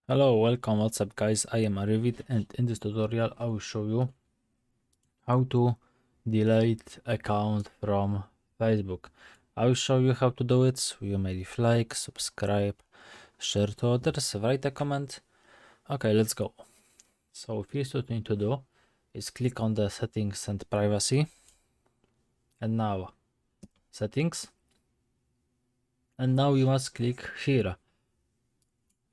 Hello, welcome, what's up guys, I am Arivit and in this tutorial I will show you how to delete account from Facebook. I will show you how to do it, so you may leave like, subscribe, share to others, write a comment. Okay, let's go. So first what you need to do is click on the settings and privacy, and now settings, and now you must click here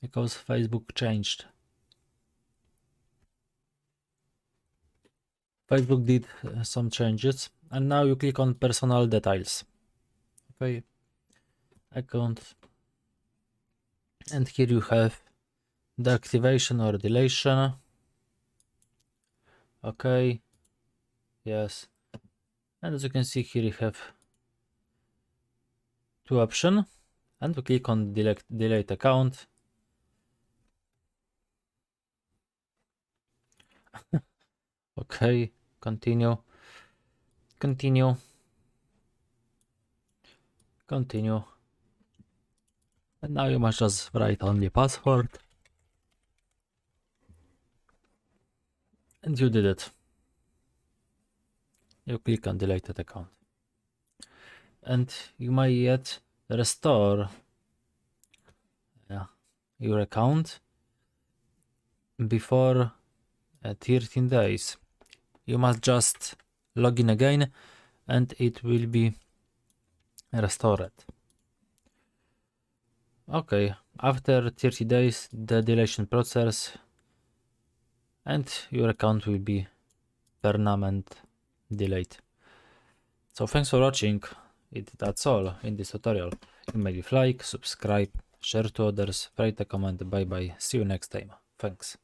because Facebook changed. Facebook did some changes, and now you click on personal details. Okay, account, and here you have the activation or deletion. Okay, yes, and as you can see here you have two options, and we click on delete account. Okay, continue, continue, continue, and now you must just write only password, and you did it. You click on deleted account, and you might yet restore your account before 13 days. You must just log in again and it will be restored. Okay, after 30 days the deletion process and your account will be permanent deleted. So thanks for watching. That's all in this tutorial. You may leave like, subscribe, share to others, write a comment. Bye bye, see you next time. Thanks.